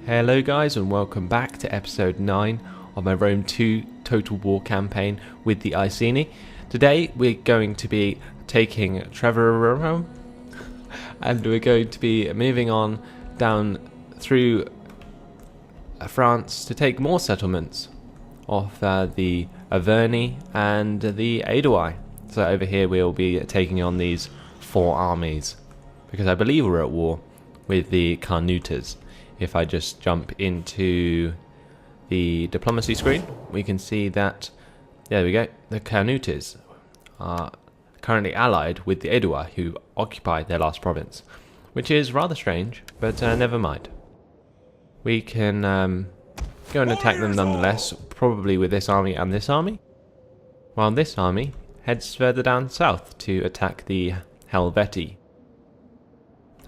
Hello guys, and welcome back to episode 9 of my Rome 2 Total War campaign with the Iceni. Today we're going to be taking Hurrah, and we're going to be moving on down through France to take more settlements off the Averni and the Aedui. So over here we'll be taking on these 4 armies, because I believe we're at war with the Carnutes. If I just jump into the diplomacy screen, we can see that, there we go, the Carnutes are currently allied with the Aedui, who occupied their last province, which is rather strange, but never mind. We can go and attack them nonetheless, probably with this army and this army, while this army heads further down south to attack the Helvetii.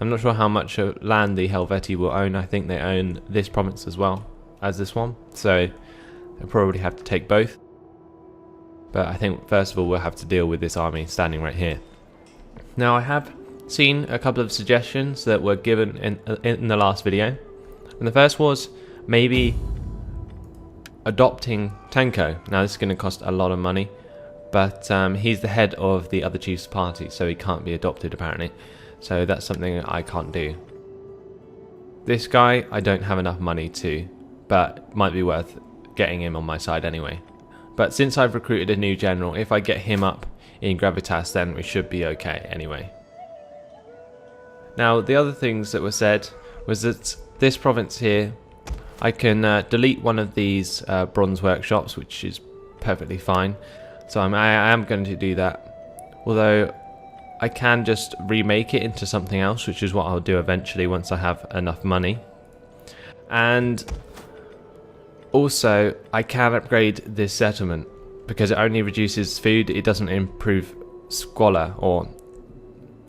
I'm not sure how much land the Helvetii will own. I think they own this province as well as this one, so they'll probably have to take both. But I think first of all we'll have to deal with this army standing right here. Now, I have seen a couple of suggestions that were given in the last video, and the first was maybe adopting Tenko. Now this is going to cost a lot of money, but he's the head of the other chief's party, so he can't be adopted apparently. So that's something I can't do. This guy I don't have enough money to, but it might be worth getting him on my side anyway. But since I've recruited a new general, if I get him up in gravitas, then we should be okay anyway. Now, the other things that were said was that this province here, I can delete one of these bronze workshops, which is perfectly fine. So I am going to do that. Although I can just remake it into something else, which is what I'll do eventually once I have enough money. And also, I can upgrade this settlement, because it only reduces food. It doesn't improve squalor or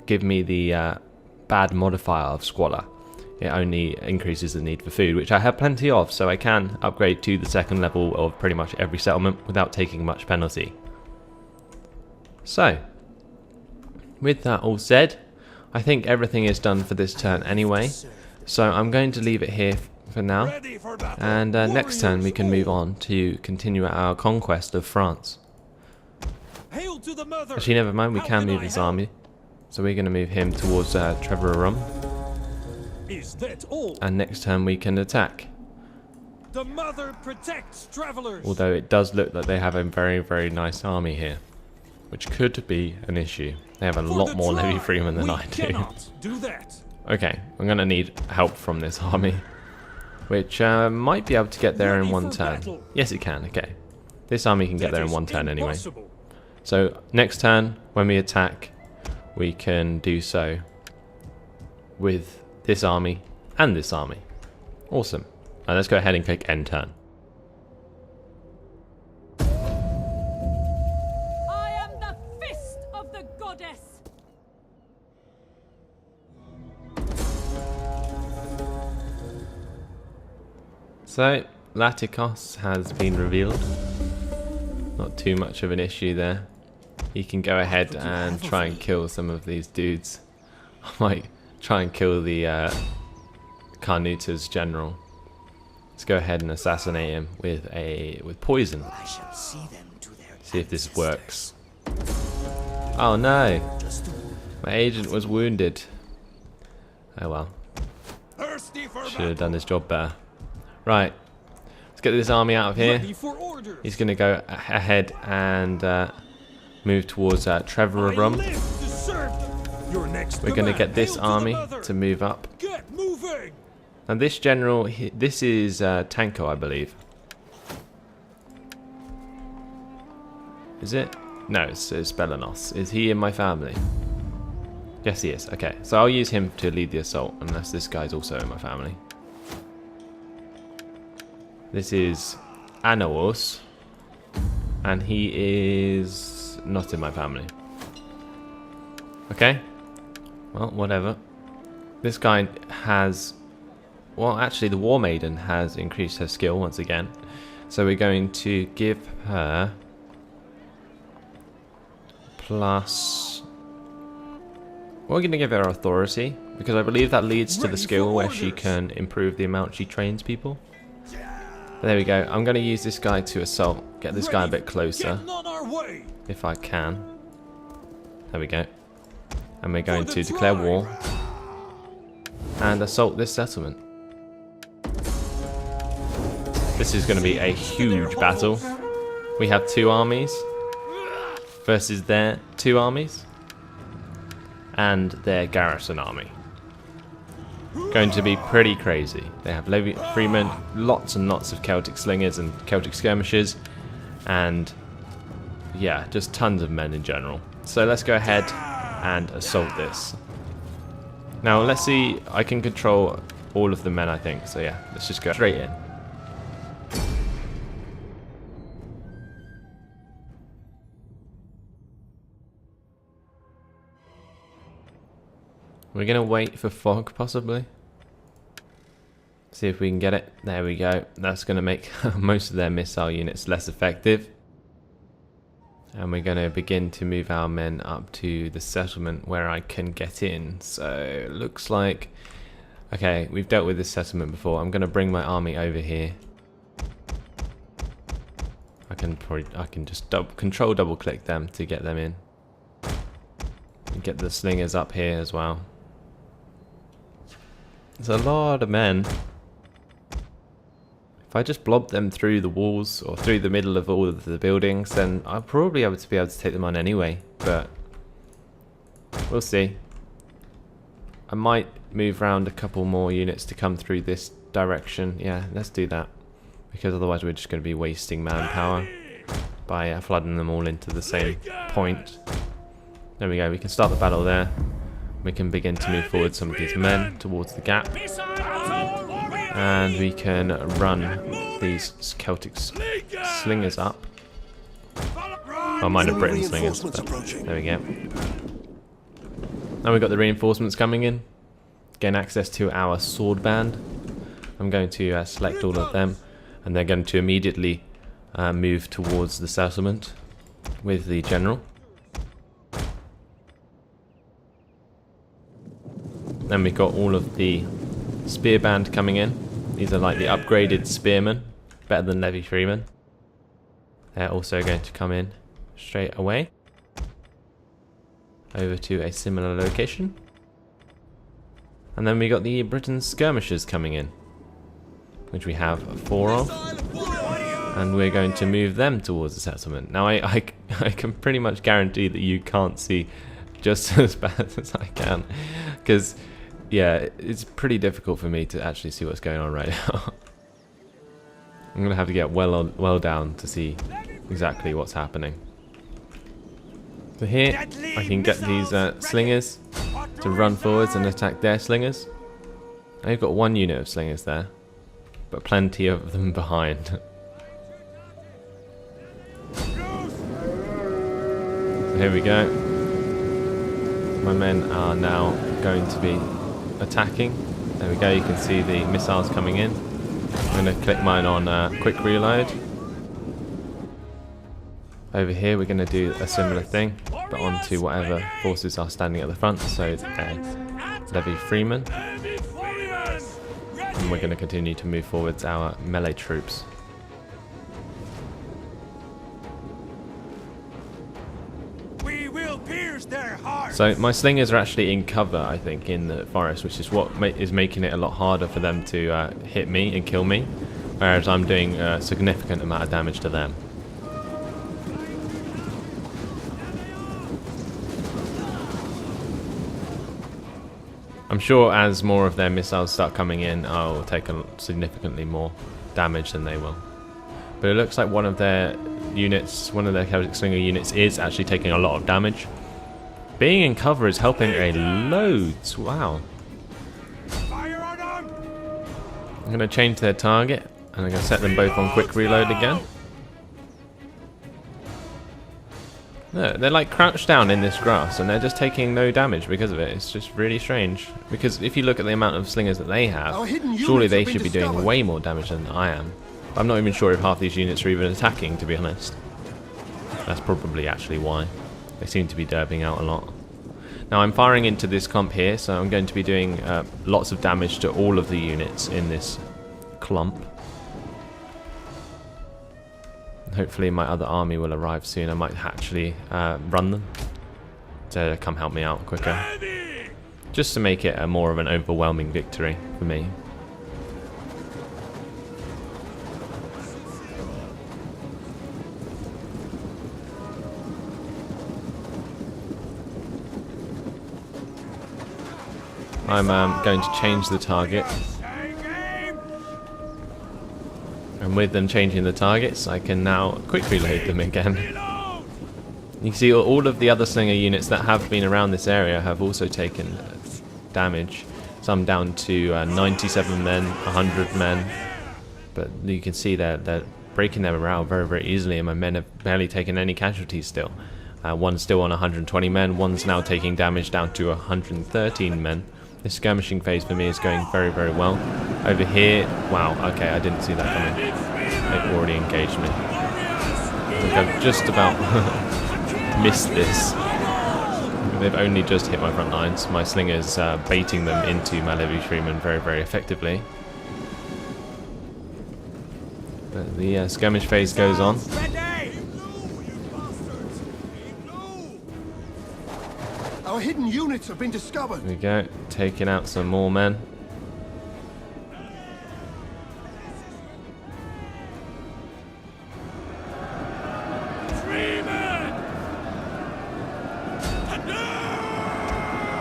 give me the bad modifier of squalor. It only increases the need for food, which I have plenty of, so I can upgrade to the 2nd level of pretty much every settlement without taking much penalty. So, with that all said, I think everything is done for this turn anyway, so I'm going to leave it here for now, and next turn we can move on to continue our conquest of France. Actually, never mind, we can move his army, so we're going to move him towards Hurrah, and next turn we can attack. The mother protects travelers. Although it does look like they have a very, very nice army here, which could be an issue. They have a lot more levy freemen than I do. Okay, I'm going to need help from this army, which might be able to get there in one turn. Yes, it can, okay. This army can get there in one turn anyway. So next turn, when we attack, we can do so with this army and this army. Awesome. Now let's go ahead and click end turn. So, Laticos has been revealed. Not too much of an issue there. He can go ahead and try and kill some of these dudes. I might try and kill the Carnutes general. Let's go ahead and assassinate him with poison. See if this works. Oh no! My agent was wounded. Oh well. Should have done his job better. Right, let's get this army out of here. He's going to go ahead and move towards Hurrah. We're going to get this army to move up. And this general, this is Tenko, I believe. Is it? No, it's Belenos. Is he in my family? Yes, he is. Okay, so I'll use him to lead the assault, unless this guy's also in my family. This is Anaos, and he is not in my family. Okay, well, whatever. This guy has, well, actually the War Maiden has increased her skill once again. So we're going to give her plus We're going to give her authority, because I believe that leads to the skill where she can improve the amount she trains people. But there we go. I'm going to use this guy to assault. Get this guy a bit closer, if I can. There we go. And we're going to declare war and assault this settlement. This is going to be a huge battle. We have 2 armies versus their 2 armies and their garrison army. Going to be pretty crazy. They have freemen, lots and lots of Celtic slingers and Celtic skirmishers, and yeah, just tons of men in general. So let's go ahead and assault this. Now let's see, I can control all of the men, I think, so yeah, let's just go straight in. We're going to wait for fog, possibly. See if we can get it. There we go. That's going to make most of their missile units less effective. And we're going to begin to move our men up to the settlement where I can get in. So, it looks like... Okay, we've dealt with this settlement before. I'm going to bring my army over here. I can just control double click them to get them in. And get the slingers up here as well. There's a lot of men. If I just blob them through the walls or through the middle of all of the buildings, then I'll probably be able to take them on anyway, but we'll see. I might move around a couple more units to come through this direction. Yeah, let's do that, because otherwise we're just going to be wasting manpower by flooding them all into the same point. There we go, we can start the battle there. We can begin to move forward some of these men towards the gap. And we can run these Celtic slingers up. Oh, mine are Britain slingers, but there we go. Now we've got the reinforcements coming in. Gain access to our sword band. I'm going to select all of them, and they're going to immediately move towards the settlement with the general. Then we've got all of the spear band coming in. These are like the upgraded spearmen, better than levy freemen. They're also going to come in straight away over to a similar location. And then we got the Britain skirmishers coming in, which we have 4 of, and we're going to move them towards the settlement. Now I can pretty much guarantee that you can't see just as bad as I can, because yeah, it's pretty difficult for me to actually see what's going on right now. I'm going to have to get well down to see exactly what's happening. So here, I can get these slingers to run forwards and attack their slingers. I've got 1 unit of slingers there, but plenty of them behind. So here we go. My men are now going to be attacking. There we go, you can see the missiles coming in. I'm going to click mine on quick reload. Over here we're going to do a similar thing, but onto whatever forces are standing at the front, so levy freemen. And we're going to continue to move forwards our melee troops. So my slingers are actually in cover, I think, in the forest, which is what is making it a lot harder for them to hit me and kill me, whereas I'm doing a significant amount of damage to them. I'm sure as more of their missiles start coming in, I'll take significantly more damage than they will. But it looks like one of their units, one of their Celtic Slinger units, is actually taking a lot of damage. Being in cover is helping a loads. Wow. I'm going to change their target, and I'm going to set them both on quick reload again. No, they're like crouched down in this grass, and they're just taking no damage because of it. It's just really strange. Because if you look at the amount of slingers that they have, surely they should be doing way more damage than I am. I'm not even sure if half these units are even attacking, to be honest. That's probably actually why. They seem to be derbing out a lot. Now I'm firing into this clump here, so I'm going to be doing lots of damage to all of the units in this clump. Hopefully my other army will arrive soon. I might actually run them to come help me out quicker. Just to make it a more of an overwhelming victory for me. I'm going to change the target. And with them changing the targets, I can now quick reload them again. You can see all of the other slinger units that have been around this area have also taken damage. Some down to 97 men, 100 men. But you can see they're breaking their morale very, very easily, and my men have barely taken any casualties still. One's still on 120 men, one's now taking damage down to 113 men. This skirmishing phase for me is going very, very well. Over here, wow, okay, I didn't see that coming. They've already engaged me. I think I've just about missed this. They've only just hit my front lines. My slingers baiting them into my levy streamen very, very effectively. But the skirmish phase goes on. Our hidden units have been discovered. There we go, taking out some more men.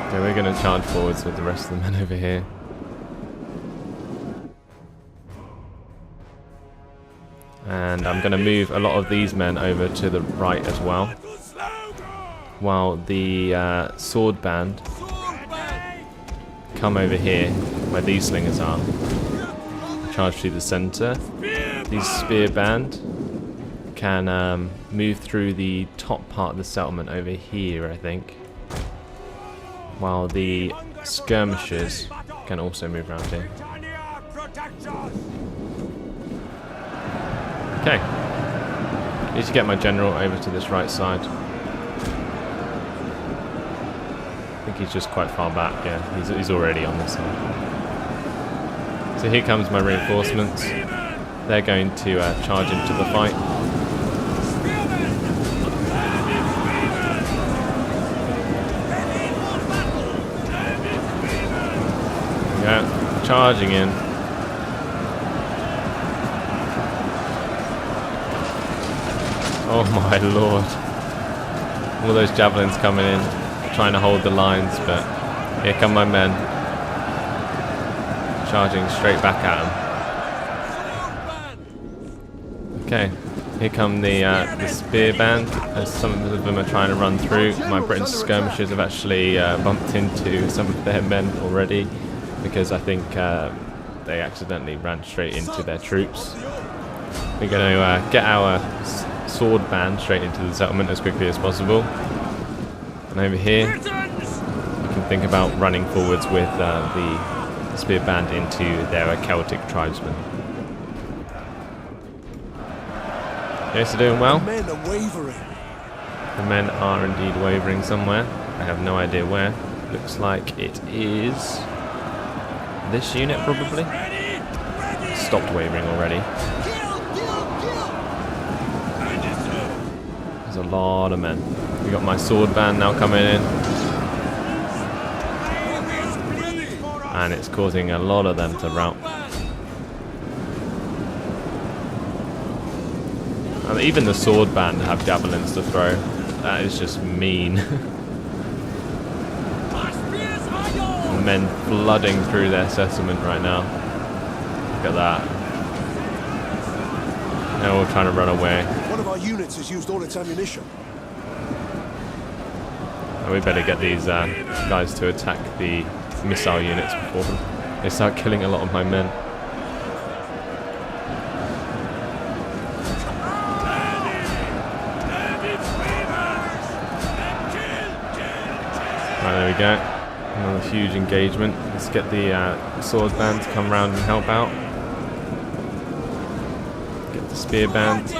Okay, we're going to charge forwards with the rest of the men over here. And I'm going to move a lot of these men over to the right as well. While the sword band come over here where these slingers are. Charge through the center. These spear band can move through the top part of the settlement over here, I think. While the skirmishers can also move around here. Okay. Need to get my general over to this right side. I think he's just quite far back, yeah. He's already on this side. So here comes my reinforcements. They're going to charge into the fight. Yeah, charging in. Oh my lord. All those javelins coming in. Trying to hold the lines, but here come my men. Charging straight back at them. Okay, here come the spear band, as some of them are trying to run through. My British skirmishers have actually bumped into some of their men already, because I think they accidentally ran straight into their troops. We're going to get our sword band straight into the settlement as quickly as possible. And over here, you can think about running forwards with the spear band into their Celtic tribesmen. Okay, so doing well. The men are wavering. The men are indeed wavering somewhere. I have no idea where. Looks like it is this unit probably. Stopped wavering already. There's a lot of men. We got my sword band now coming in. And it's causing a lot of them to rout. And even the sword band have javelins to throw. That is just mean. Men flooding through their settlement right now. Look at that. They're all trying to run away. One of our units has used all its ammunition. We better get these guys to attack the missile units before they start killing a lot of my men. Right, there we go. Another huge engagement. Let's get the sword band to come round and help out. Get the spear band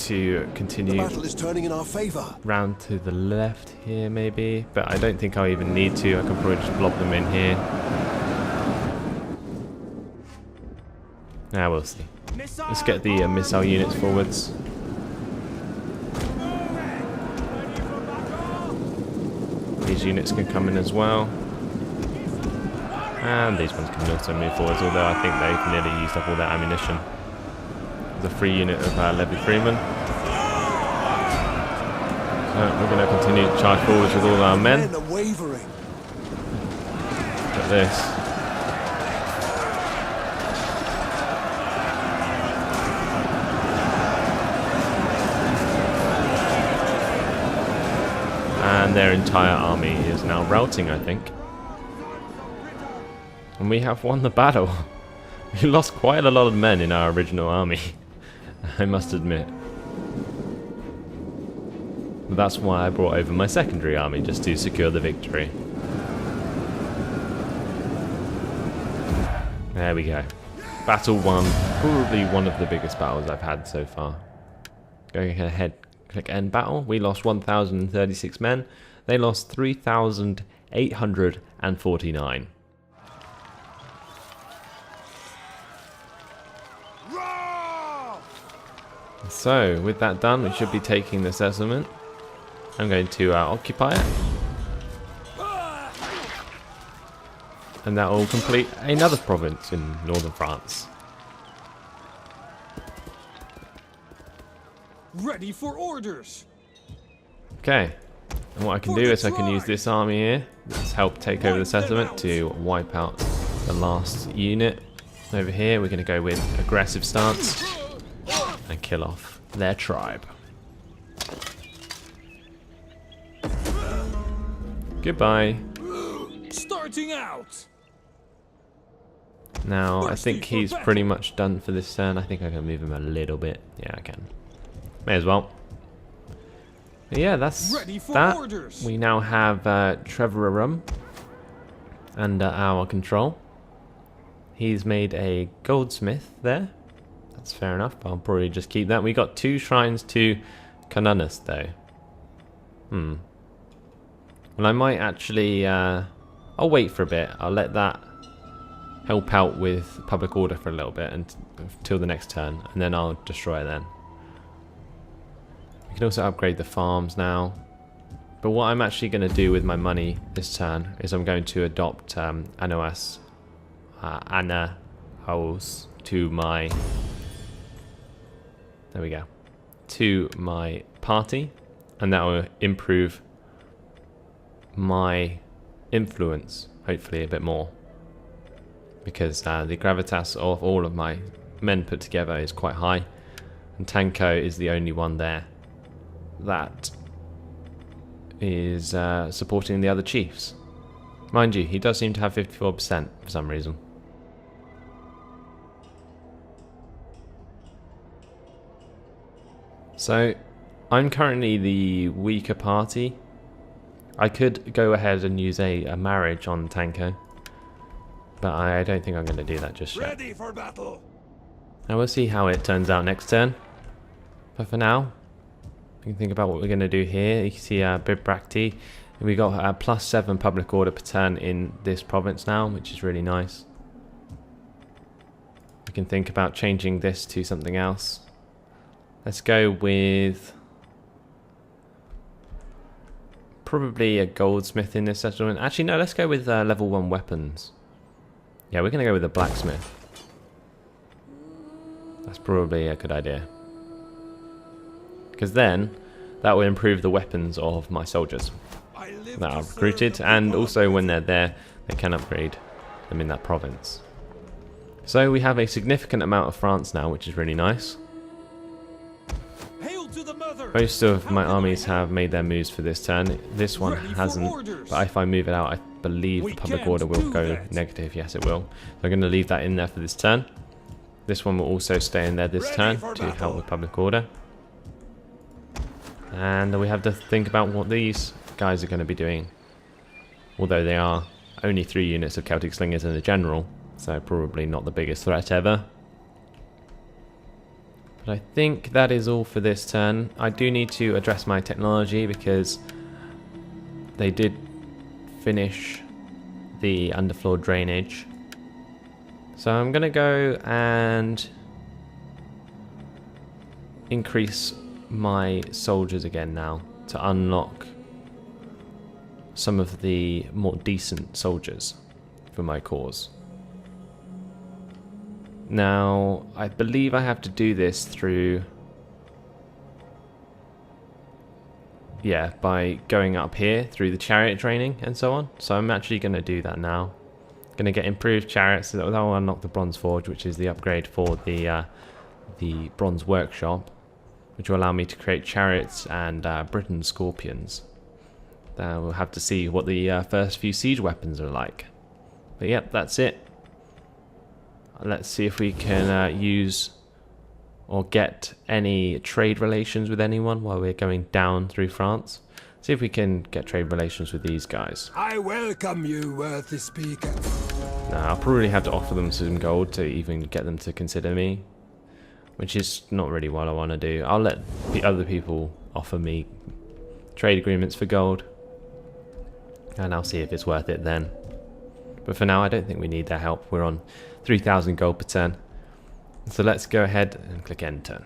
to The continue battle is turning in our favor. round to the left here maybe, but I don't think I even need to. I can probably just blob them in here. We'll see. Let's get the missile units forwards. These units can come in as well. And these ones can also move forwards, although I think they've nearly used up all their ammunition. There's a free unit of Levy Freeman. So we're going to continue to charge forwards with all our men. Men are wavering. Look at this. And their entire army is now routing, I think. And we have won the battle. We lost quite a lot of men in our original army, I must admit. But that's why I brought over my secondary army, just to secure the victory. There we go. Battle won. Probably one of the biggest battles I've had so far. Going ahead, click end battle. We lost 1,036 men. They lost 3,849. So, with that done, we should be taking the settlement. I'm going to occupy it. And that will complete another province in northern France. Ready for orders. Okay. And what I can do is I can use this army here. Let's help take over the settlement to wipe out the last unit. Over here, we're going to go with aggressive stance and kill off their tribe. Goodbye. Starting out. Now, I think he's pretty much done for this turn. I think I can move him a little bit. Yeah, I can. May as well. But yeah, that's that. Orders. We now have Hurrah under our control. He's made a goldsmith there. That's fair enough. I'll probably just keep that. We got 2 shrines to Canunus though. Well, I might actually. I'll wait for a bit. I'll let that help out with public order for a little bit until the next turn, and then I'll destroy it then. We can also upgrade the farms now. But what I'm actually going to do with my money this turn is I'm going to adopt Anaos to my... There we go. To my party. And that will improve my influence, hopefully, a bit more. Because the gravitas of all of my men put together is quite high. And Tanko is the only one there that is supporting the other chiefs. Mind you, he does seem to have 54% for some reason. So, I'm currently the weaker party. I could go ahead and use a marriage on Tanko, but I don't think I'm going to do that just yet. Ready for battle. Now we'll see how it turns out next turn. But for now, we can think about what we're going to do here. You can see Bibrakti. We got +7 public order per turn in this province now, which is really nice. We can think about changing this to something else. Let's go with probably a goldsmith in this settlement. Actually, no, let's go with level 1 weapons. Yeah, we're going to go with a blacksmith. That's probably a good idea. Because then, that will improve the weapons of my soldiers that are recruited. And also, when they're there, they can upgrade them in that province. So, we have a significant amount of France now, which is really nice. Most of my armies have made their moves for this turn. This one hasn't, but if I move it out, I believe the public order will go negative. Yes, it will. So I'm going to leave that in there for this turn. This one will also stay in there this turn to help with public order. And we have to think about what these guys are going to be doing. Although they are only 3 units of Celtic Slingers in the general, so probably not the biggest threat ever. But I think that is all for this turn. I do need to address my technology because they did finish the underfloor drainage. So I'm going to go and increase my soldiers again now to unlock some of the more decent soldiers for my cause. Now, I believe I have to do this through, yeah, by going up here through the chariot training and so on. So I'm actually going to do that now. Going to get improved chariots. That will unlock the bronze forge, which is the upgrade for the bronze workshop, which will allow me to create chariots and Britain scorpions. We'll have to see what the first few siege weapons are like. But yep, that's it. Let's see if we can use or get any trade relations with anyone while we're going down through France. See if we can get trade relations with these guys. I welcome you, worthy speaker. Now, I'll probably have to offer them some gold to even get them to consider me, which is not really what I want to do. I'll let the other people offer me trade agreements for gold, and I'll see if it's worth it then. But for now, I don't think we need their help. We're on 3,000 gold per turn. So let's go ahead and click end turn.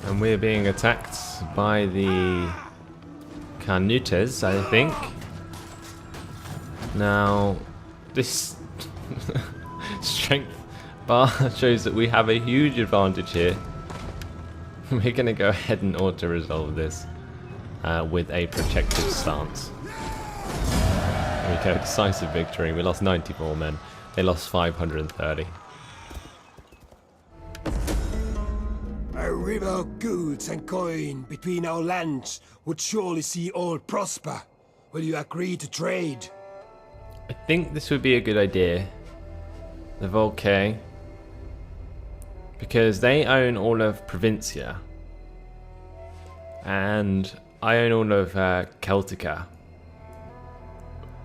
And we're being attacked by the Canutes, I think. Now, this strength bar shows that we have a huge advantage here. We're going to go ahead and auto-resolve this with a protective stance. There we go, decisive victory. We lost 94 men. They lost 530. A river of goods and coin between our lands would surely see all prosper. Will you agree to trade? I think this would be a good idea. The Volcae. Because they own all of Provincia. And I own all of Celtica.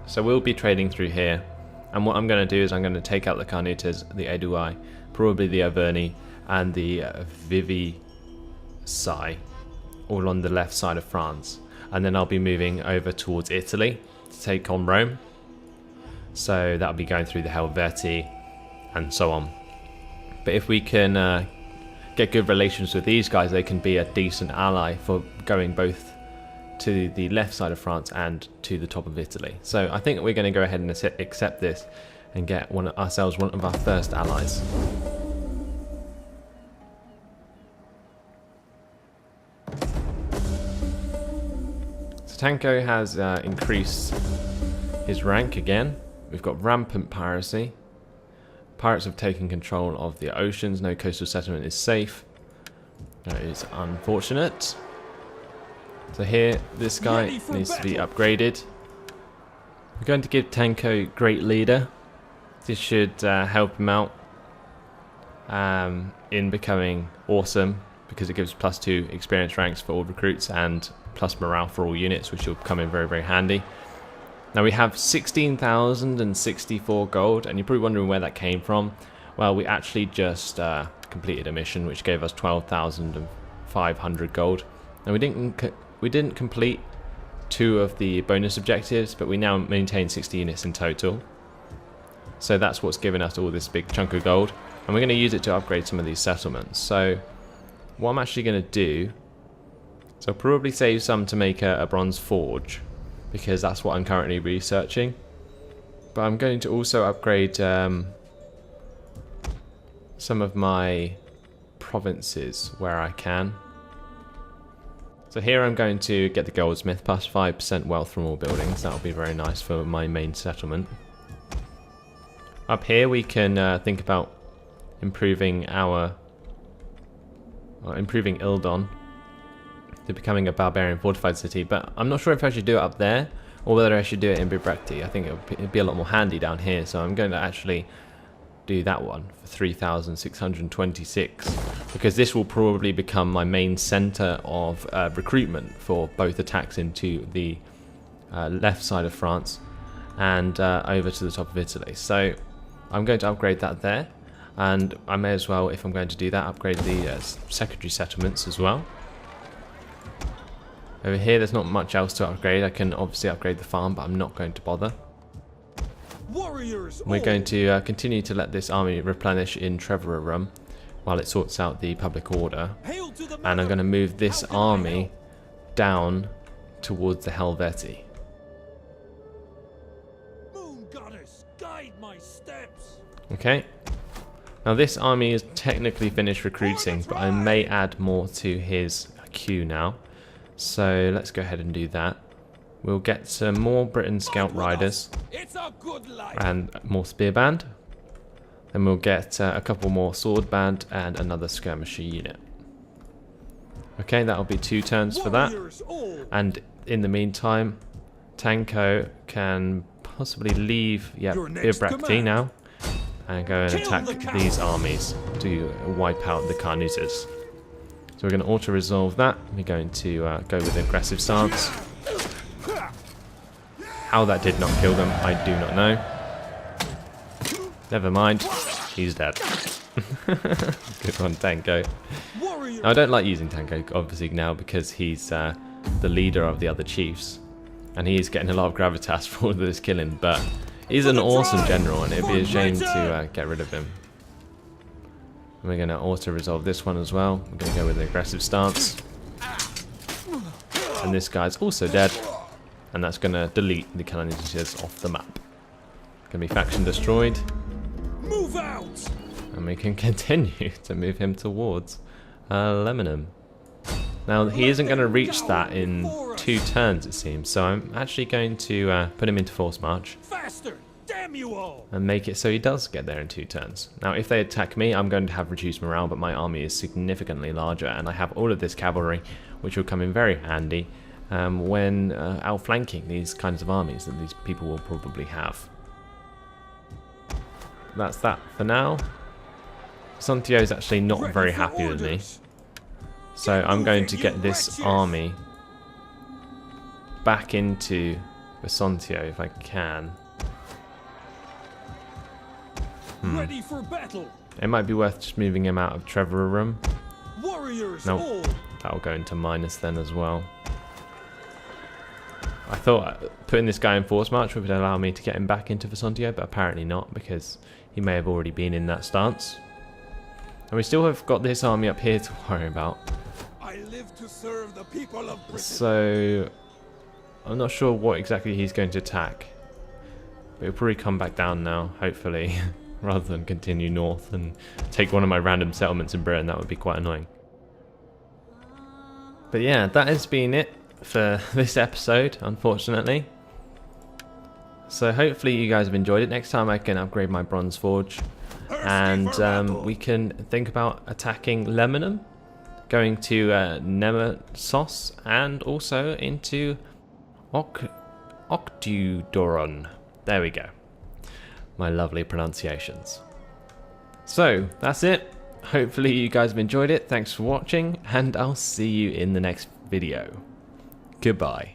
So we'll be trading through here. And what I'm going to do is I'm going to take out the Carnutes, the Edui, probably the Averni, and the Vivi Sai, all on the left side of France. And then I'll be moving over towards Italy to take on Rome. So that'll be going through the Helvetii and so on. But if we can get good relations with these guys, they can be a decent ally for going both to the left side of France and to the top of Italy. So I think we're going to go ahead and accept this and get ourselves one of our first allies. So Tanko has increased his rank again. We've got rampant piracy. Pirates have taken control of the oceans. No coastal settlement is safe. That is unfortunate. So here, this guy needs to be upgraded. We're going to give Tanko Great Leader. This should help him out in becoming awesome, because it gives +2 experience ranks for all recruits and plus morale for all units, which will come in very, very handy. Now we have 16,064 gold, and you're probably wondering where that came from. Well, we actually just completed a mission which gave us 12,500 gold. And we didn't complete 2 of the bonus objectives, but we now maintain 60 units in total. So that's what's given us all this big chunk of gold, and we're going to use it to upgrade some of these settlements. So what I'm actually going to do, so I'll probably save some to make a bronze forge, because that's what I'm currently researching. But I'm going to also upgrade some of my provinces where I can. So here I'm going to get the goldsmith, plus 5% wealth from all buildings. That'll be very nice for my main settlement. Up here we can think about improving improving Ildon to becoming a barbarian fortified city, but I'm not sure if I should do it up there or whether I should do it in Bibracte. I think it'd be a lot more handy down here, so I'm going to actually do that one for 3,626, because this will probably become my main center of recruitment for both attacks into the left side of France and over to the top of Italy. So I'm going to upgrade that there, and I may as well, if I'm going to do that, upgrade the secondary settlements as well. Over here there's not much else to upgrade. I can obviously upgrade the farm, but I'm not going to bother. Warriors, We're going to continue to let this army replenish in Trevorrow while it sorts out the public order, and I'm going to move this army down towards the Helvetii. Moon goddess, guide my steps. Okay, now this army is technically finished recruiting, but I may add more to his queue now, so let's go ahead and do that. We'll get some more Britain Scout Riders and more Spear Band. Then we'll get a couple more Sword Band and another Skirmisher unit. Okay, that'll be 2 turns for that. And in the meantime, Tanko can possibly leave Bibracti now and go and attack these armies to wipe out the Carnutes. So we're going to auto-resolve that. We're going to go with an aggressive stance. How that did not kill them, I do not know. Never mind, he's dead. Good one, Tanko. Now, I don't like using Tanko, obviously, now because he's the leader of the other chiefs. And he is getting a lot of gravitas for all of this killing, but he's an awesome general, and it'd be a shame to get rid of him. And we're going to auto-resolve this one as well. We're going to go with an aggressive stance. And this guy's also dead. And that's going to delete the Carnutes off the map. Going to be faction destroyed. Move out! And we can continue to move him towards Lebanon. Now, he isn't going to reach that in 2 turns, it seems. So I'm actually going to put him into force march. Faster! Damn you all! And make it so he does get there in 2 turns. Now, if they attack me, I'm going to have reduced morale, but my army is significantly larger. And I have all of this cavalry, which will come in very handy when outflanking these kinds of armies that these people will probably have. That's that for now. Sontio is actually not very happy with me, so I'm going to get this army back into Vesontio if I can. Ready for battle. It might be worth just moving him out of Trevorrow. Warriors, No, that'll go into minus then as well. I thought putting this guy in force march would allow me to get him back into Vesontio, but apparently not, because he may have already been in that stance. And we still have got this army up here to worry about. I live to serve the people of Britain. So I'm not sure what exactly he's going to attack, but he'll probably come back down now, hopefully, rather than continue north and take one of my random settlements in Britain. That would be quite annoying. But yeah, that has been it for this episode, unfortunately. So hopefully you guys have enjoyed it. Next time I can upgrade my bronze forge, and we can think about attacking Lebanon, going to Nemesis, and also into Octudoron. There we go. My lovely pronunciations. So that's it. Hopefully you guys have enjoyed it. Thanks for watching, and I'll see you in the next video. Goodbye.